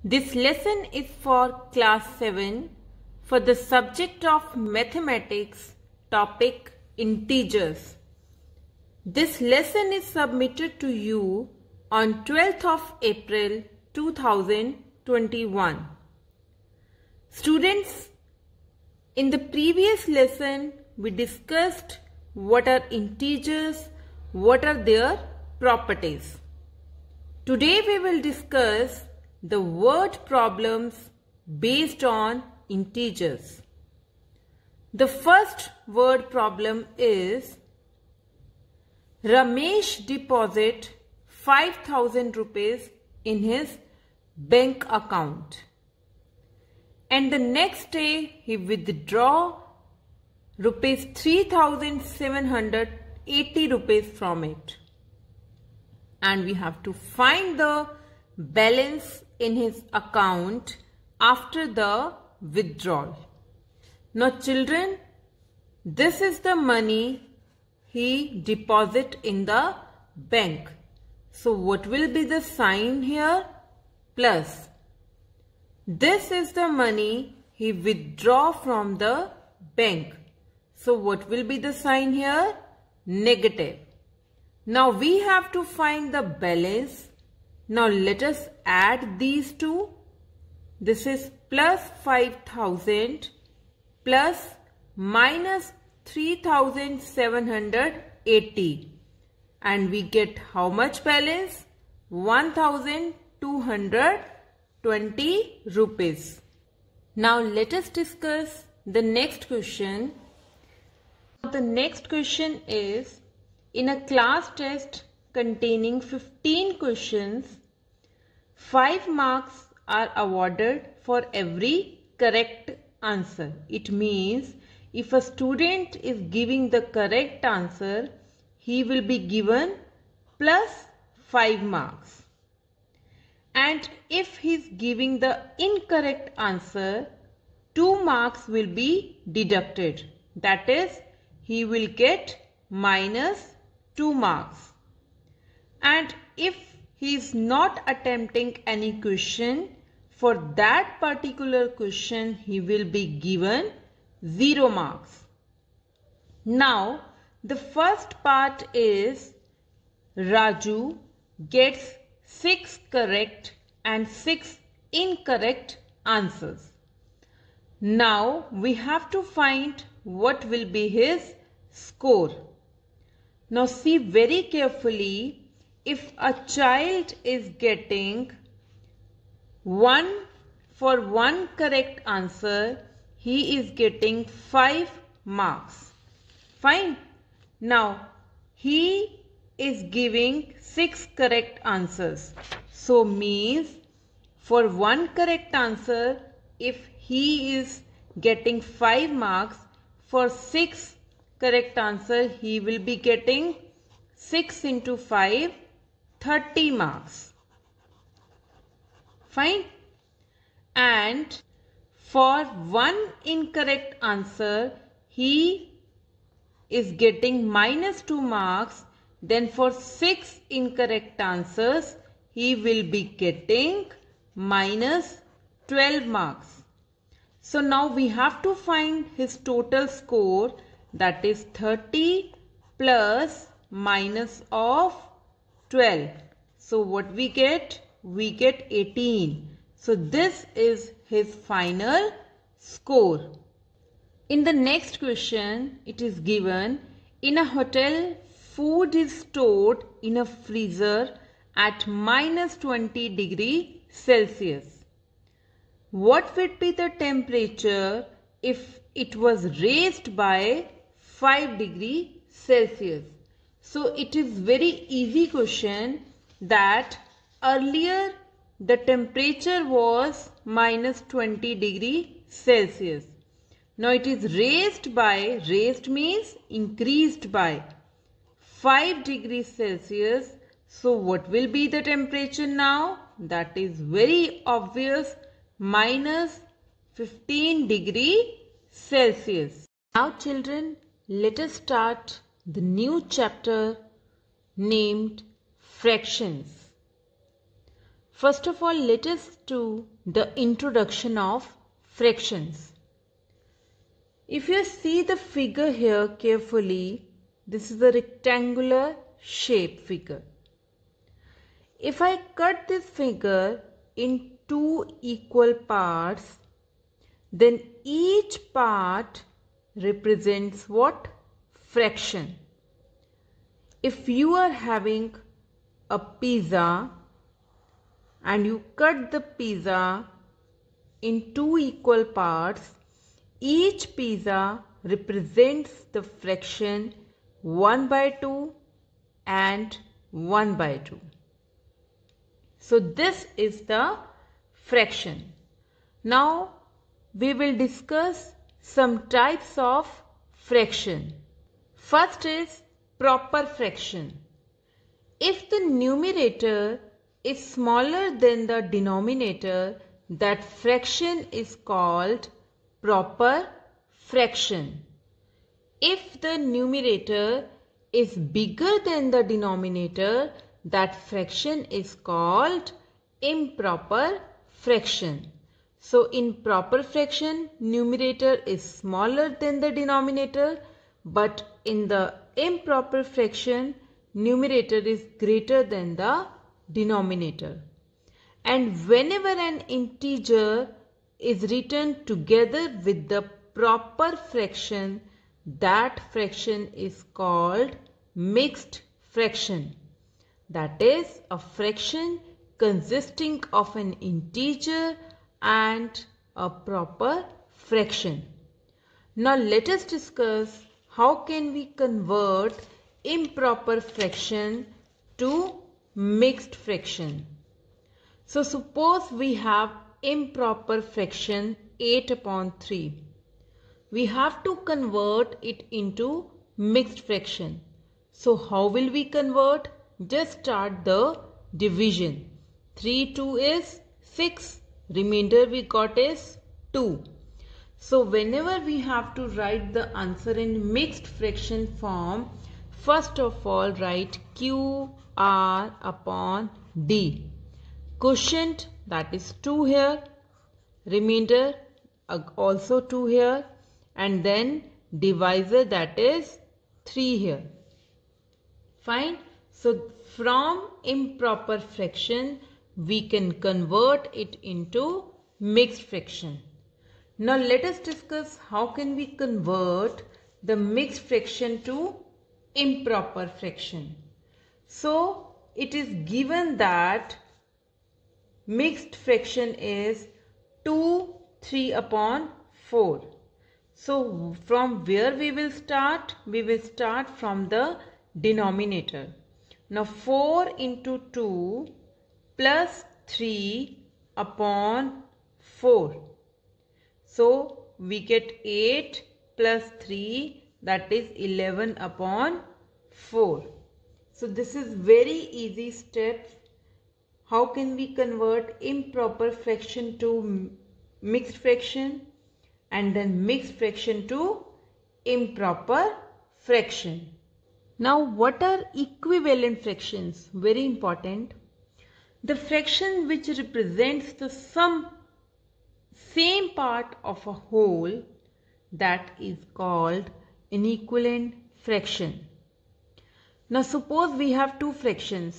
This lesson is for class 7 for the subject of mathematics, topic integers. This lesson is submitted to you on 12th of April 2021. Students, in the previous lesson we discussed what are integers, what are their properties. Today we will discuss the word problems based on integers. The first word problem is Ramesh deposit 5,000 rupees in his bank account, and the next day he withdraw rupees 3,780 rupees from it, and we have to find the balance in his account after the withdrawal. Now children, this is the money he deposit in the bank. So what will be the sign here? Plus. This is the money he withdraw from the bank. So what will be the sign here? Negative. Now we have to find the balance. Now let us add these two. This is plus 5,000 plus minus 3,780, and we get how much balance? 1,220 rupees. Now let us discuss the next question. The next question is, in a class test containing 15 questions, 5 marks are awarded for every correct answer. It means if a student is giving the correct answer, he will be given plus 5 marks. And if he is giving the incorrect answer, 2 marks will be deducted. That is, he will get minus 2 marks. And if he is not attempting any question, for that particular question he will be given 0 marks. Now the first part is Raju gets 6 correct and 6 incorrect answers. Now we have to find what will be his score. Now see very carefully. If a child is getting 1 for 1 correct answer, he is getting 5 marks. Fine. Now he is giving 6 correct answers. So means for 1 correct answer, if he is getting 5 marks, for 6 correct answer he will be getting 6 into 5, 30 marks. Fine. And for 1 incorrect answer, he is getting minus 2 marks. Then for 6 incorrect answers, he will be getting minus 12 marks. So now we have to find his total score, that is 30 plus minus of 12. So what we get? We get 18. So this is his final score. In the next question, it is given, in a hotel, food is stored in a freezer at minus 20 degree Celsius. What would be the temperature if it was raised by 5 degree Celsius? So it is very easy question that earlier the temperature was minus 20 degree Celsius. Now it is raised by, raised means increased by 5 degrees Celsius. So what will be the temperature now? That is very obvious, minus 15 degree Celsius. Now children, let us start the new chapter named fractions. First of all, let us do the introduction of fractions. If you see the figure here carefully, this is a rectangular shape figure. If I cut this figure in two equal parts, then each part represents what? Fraction. If you are having a pizza and you cut the pizza in two equal parts, each pizza represents the fraction 1/2 and 1/2. So this is the fraction. Now we will discuss some types of fraction. First is proper fraction. If the numerator is smaller than the denominator, that fraction is called proper fraction. If the numerator is bigger than the denominator, that fraction is called improper fraction. So in proper fraction, numerator is smaller than the denominator, but in the improper fraction, numerator is greater than the denominator. And whenever an integer is written together with the proper fraction, that fraction is called mixed fraction. That is a fraction consisting of an integer and a proper fraction. Now let us discuss how can we convert improper fraction to mixed fraction. So suppose we have improper fraction 8/3. We have to convert it into mixed fraction. So how will we convert? Just start the division. 3 2 is 6. Remainder we got is 2. So whenever we have to write the answer in mixed fraction form, first of all write QR/D. Quotient, that is 2 here, remainder also 2 here, and then divisor, that is 3 here. Fine. So from improper fraction we can convert it into mixed fraction. Now let us discuss how can we convert the mixed fraction to improper fraction. So it is given that mixed fraction is 2 3/4. So from where we will start? We will start from the denominator. Now 4 into 2 plus 3/4. So we get 8 plus 3, that is 11/4. So this is very easy step. How can we convert improper fraction to mixed fraction and then mixed fraction to improper fraction? Now what are equivalent fractions? Very important. The fraction which represents the same part of a whole, that is called an equivalent fraction. Now suppose we have two fractions,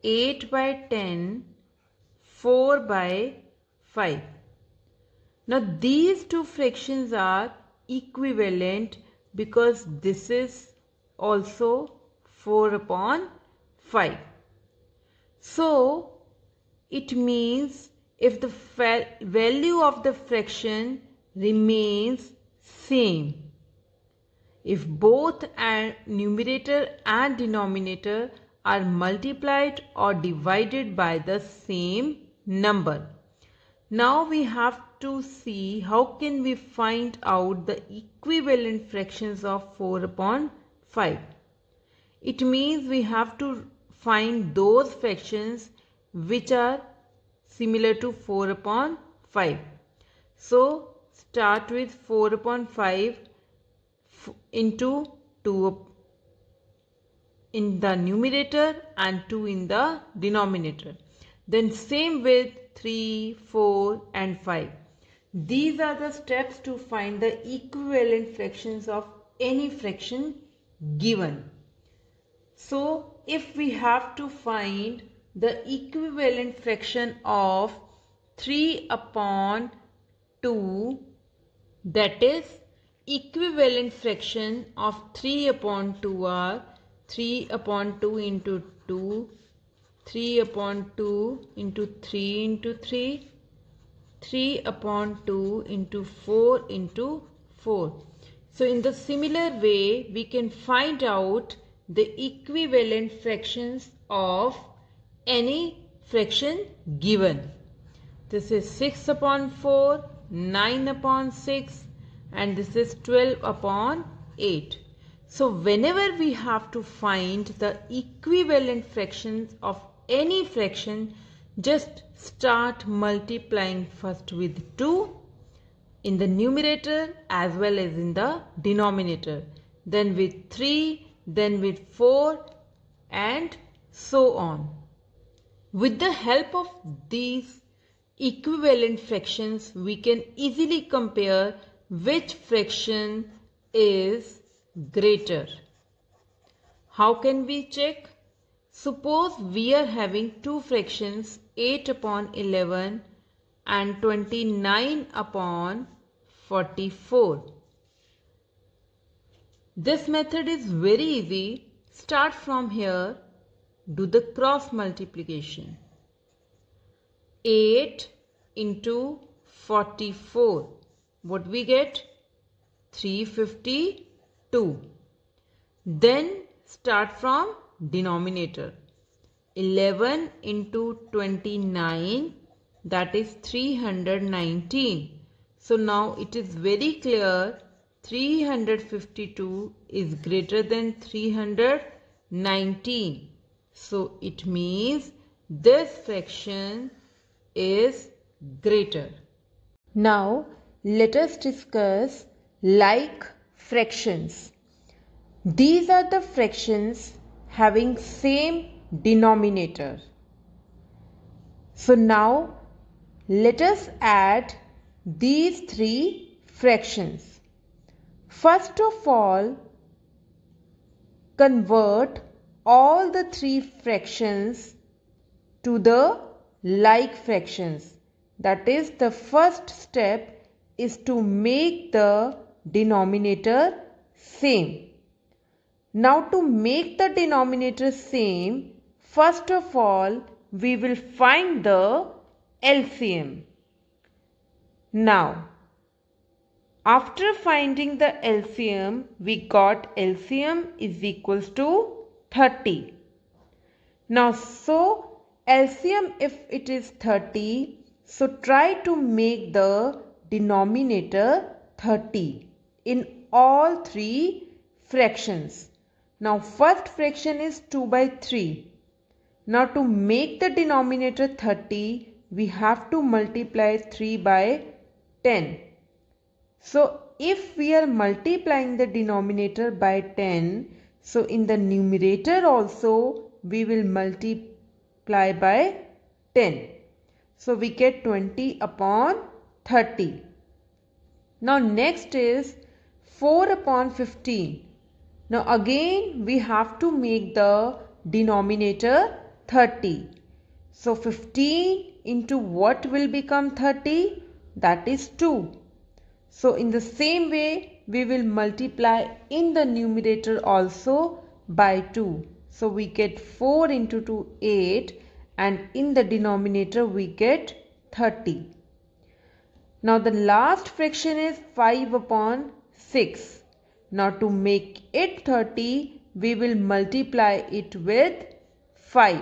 8/10, 4/5. Now these two fractions are equivalent because this is also 4/5. So it means if the value of the fraction remains same, if both numerator and denominator are multiplied or divided by the same number. Now we have to see how can we find out the equivalent fractions of 4/5. It means we have to find those fractions which are similar to 4/5. So start with 4/5 into 2 in the numerator and 2 in the denominator. Then same with 3, 4 and 5. These are the steps to find the equivalent fractions of any fraction given. So if we have to find the equivalent fraction of 3 upon 2, that is equivalent fraction of 3 upon 2 are 3 upon 2 into 2, 3 upon 2 into 3 into 3, 3 upon 2 into 4 into 4. So in the similar way, we can find out the equivalent fractions of any fraction given. This is 6 upon 4, 9 upon 6 and this is 12 upon 8. So whenever we have to find the equivalent fractions of any fraction, just start multiplying first with 2 in the numerator as well as in the denominator, then with 3, then with 4 and so on. With the help of these equivalent fractions, we can easily compare which fraction is greater. How can we check? Suppose we are having two fractions 8 upon 11 and 29 upon 44. This method is very easy. Start from here. Do the cross multiplication. 8 into 44. What we get? 352. Then start from denominator. 11 into 29, that is 319. So now it is very clear 352 is greater than 319. So it means this fraction is greater. Now let us discuss like fractions. These are the fractions having same denominator. So now let us add these three fractions. First of all, convert all the three fractions to the like fractions. That is, the first step is to make the denominator same. Now to make the denominator same, first of all we will find the LCM. Now after finding the LCM, we got LCM is equals to 30. Now so LCM, if it is 30, so try to make the denominator 30 in all three fractions. Now first fraction is 2 by 3. Now to make the denominator 30, we have to multiply 3 by 10. So if we are multiplying the denominator by 10, so in the numerator also we will multiply by 10. So we get 20 upon 30. Now next is 4 upon 15. Now again we have to make the denominator 30. So 15 into what will become 30? That is 2. So in the same way we will multiply in the numerator also by 2. So we get 4 into 2, 8, and in the denominator we get 30. Now the last fraction is 5 upon 6. Now to make it 30, we will multiply it with 5.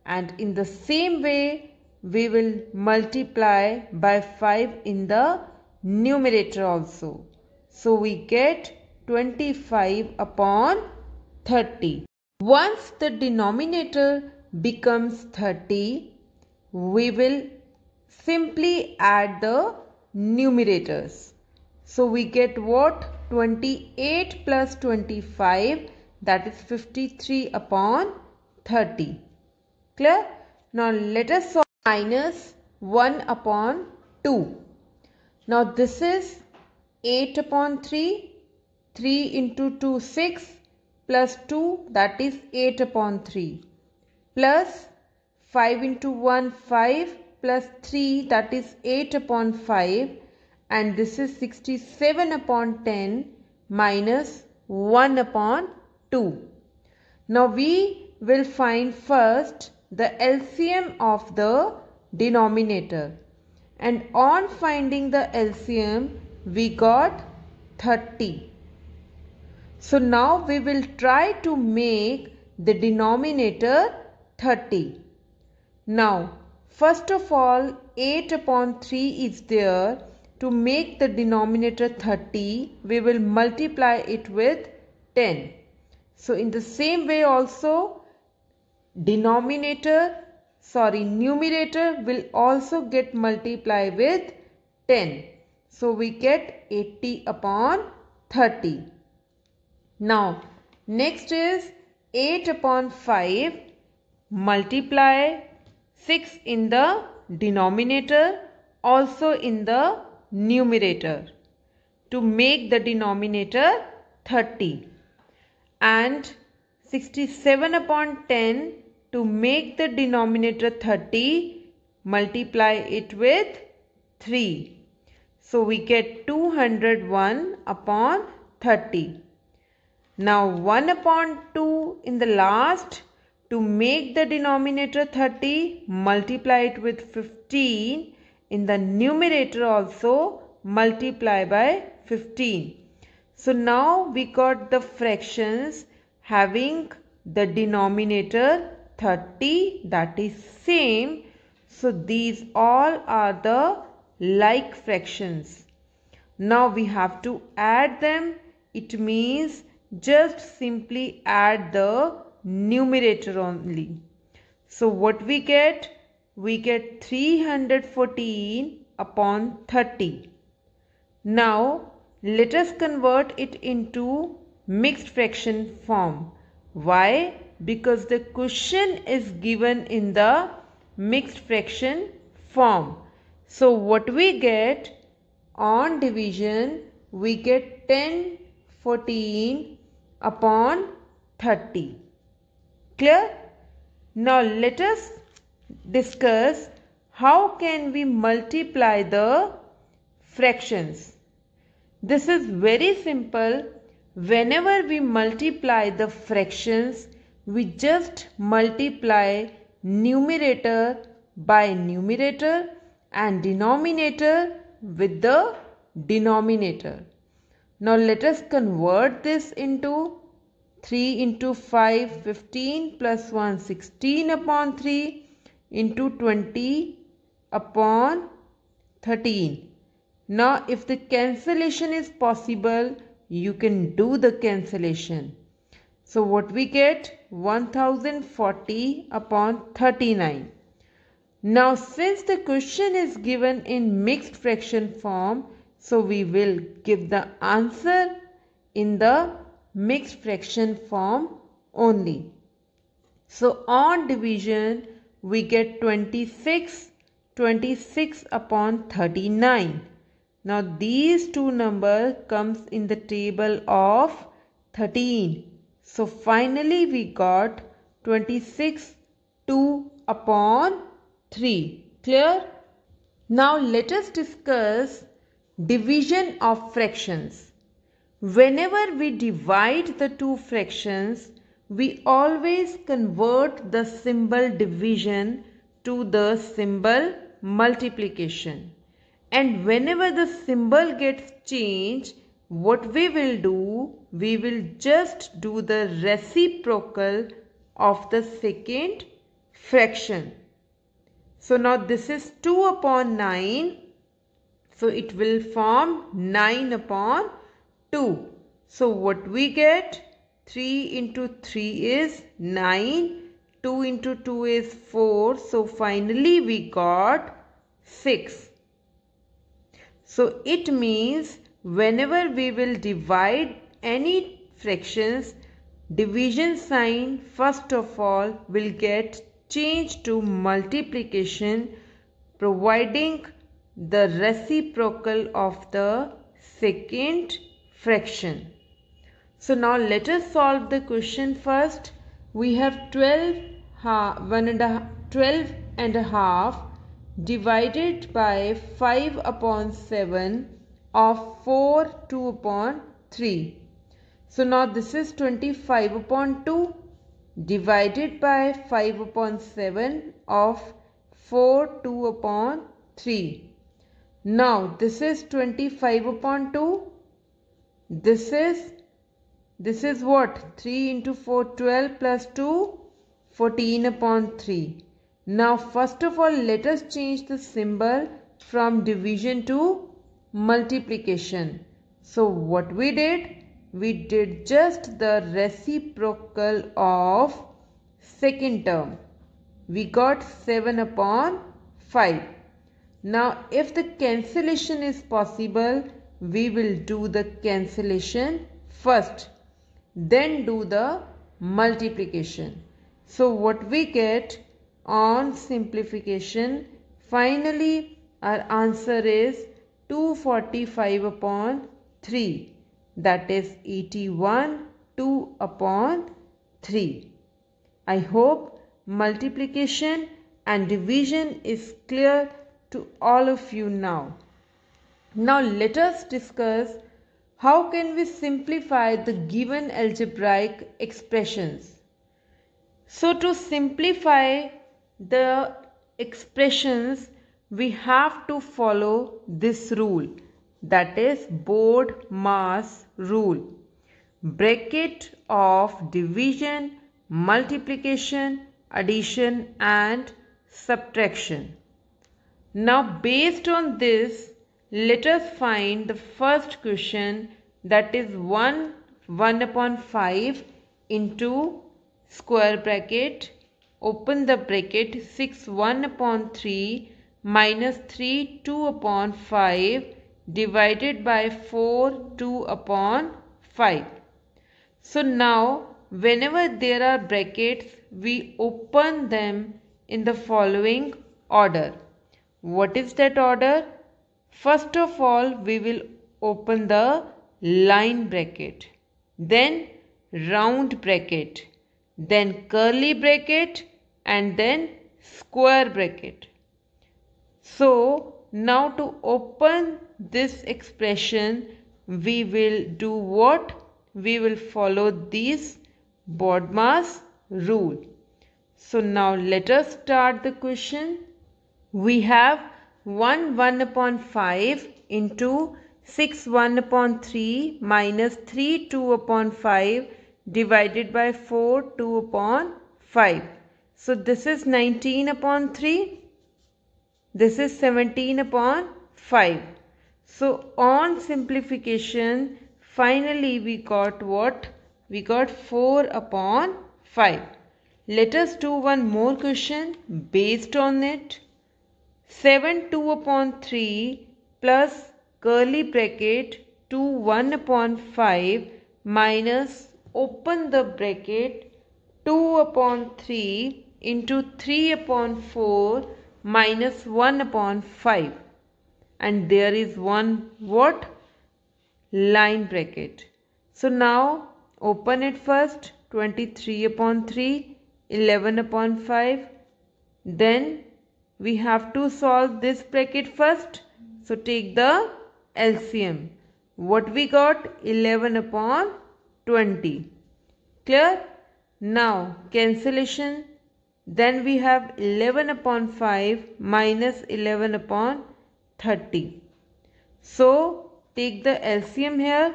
And in the same way, we will multiply by 5 in the numerator also. So we get 25 upon 30. Once the denominator becomes 30, we will simply add the numerators. So we get what? 28 plus 25, that is 53 upon 30. Clear? Now let us solve minus 1 upon 2. Now this is 8 upon 3. 3 into 2 6 plus 2, that is 8 upon 3, plus 5 into 1 5 plus 3, that is 8 upon 5, and this is 67 upon 10 minus 1 upon 2. Now we will find first the LCM of the denominator, and on finding the LCM we got 30. So now we will try to make the denominator 30. Now first of all 8 upon 3 is there. To make the denominator 30, we will multiply it with 10. So in the same way also numerator will also get multiplied with 10. So we get 80 upon 30. Now next is 8 upon 5, multiply 6 in the denominator, also in the numerator, to make the denominator 30, and 67 upon 10 to make the denominator 30, multiply it with 3. So we get 201 upon 30. Now 1 upon 2 in the last, to make the denominator 30, multiply it with 15. In the numerator also multiply by 15. So now we got the fractions having the denominator 30, that is same. So these all are the like fractions. Now we have to add them. It means just simply add the numerator only. So what we get? We get 314 upon 30. Now let us convert it into mixed fraction form. Why? Because the question is given in the mixed fraction form. So what we get on division? We get 1014 upon 30. Clear? Now let us discuss how can we multiply the fractions. This is very simple. Whenever we multiply the fractions, we just multiply numerator by numerator and denominator with the denominator. Now let us convert this into 3 into 5, 15 plus 1, 16 upon 3 into 20 upon 13. Now if the cancellation is possible, you can do the cancellation. So what we get? 1040 upon 39. Now since the question is given in mixed fraction form, so we will give the answer in the mixed fraction form only. So on division we get 26 upon 39. Now these two numbers comes in the table of 13. So finally we got 26 2 upon 3. Clear? Now let us discuss division of fractions. Whenever we divide the two fractions, we always convert the symbol division to the symbol multiplication. And whenever the symbol gets changed, what we will do? We will just do the reciprocal of the second fraction. So now this is 2 upon 9. So it will form 9 upon 2. So what we get? 3 into 3 is 9. 2 into 2 is 4. So finally we got 6. So it means whenever we will divide any fractions, division sign first of all will get change to multiplication, providing the reciprocal of the second fraction. So now let us solve the question first. We have 12 and a half divided by 5 upon 7 of 4 2 upon 3. So now this is 25 upon 2 divided by 5 upon 7 of 4 2 upon 3. Now this is 25 upon 2. This is what? 3 into 4, 12 plus 2, 14 upon 3. Now first of all, let us change the symbol from division to multiplication. So what we did? We did just the reciprocal of second term. We got 7 upon 5. Now if the cancellation is possible, we will do the cancellation first, then do the multiplication. So what we get on simplification, finally our answer is 245 upon 3, that is 81 2 upon 3. I hope multiplication and division is clear to all of you now. Now let us discuss how can we simplify the given algebraic expressions. So to simplify the expressions, we have to follow this rule, that is BODMAS rule. Bracket of division, multiplication, addition and subtraction. Now based on this, let us find the first question, that is 1 upon 5 into square bracket, open the bracket, 6 1 upon 3 minus 3 2 upon 5 divided by 4 2 upon 5. So now whenever there are brackets, we open them in the following order. What is that order? First of all, we will open the line bracket, then round bracket, then curly bracket and then square bracket. So now to open this expression, we will do what? We will follow this BODMAS rule. So now let us start the question. We have 1 upon 5 into 6 1 upon 3 minus 3 2 upon 5 divided by 4 2 upon 5. So this is 19 upon 3. This is 17 upon 5. So on simplification, finally we got what? We got 4 upon 5. Let us do one more question based on it. 7 2 upon 3 plus curly bracket 2 1 upon 5 minus open the bracket 2 upon 3 into 3 upon 4 minus 1 upon 5, and there is one what? Line bracket. So now open it first, 23 upon 3, 11 upon 5. Then we have to solve this bracket first. So take the LCM. What we got? 11 upon 20. Clear? Now cancellation. Then we have 11 upon 5 minus 11 upon 30. So take the LCM here.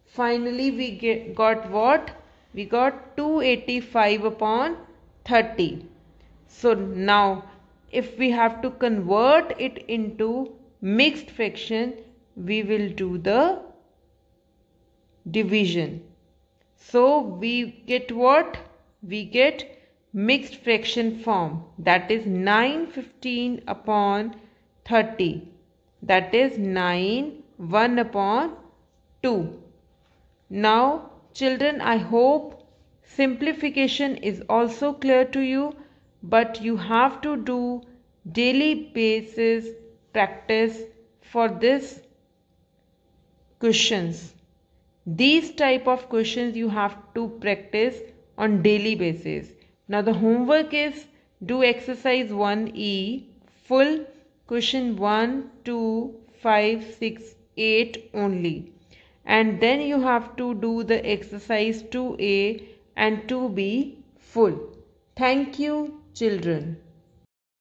Finally we got what? We got 285 upon 30. So now if we have to convert it into mixed fraction, we will do the division. So we get what? We get mixed fraction form, that is 915 upon 30, that is 9 1 upon 2. Now children, I hope simplification is also clear to you. but you have to do daily basis practice for this questions. These type of questions you have to practice on daily basis. Now the homework is do exercise 1E full question 1, 2, 5, 6, 8 only. And then you have to do the exercise 2A and 2B full. Thank you, children.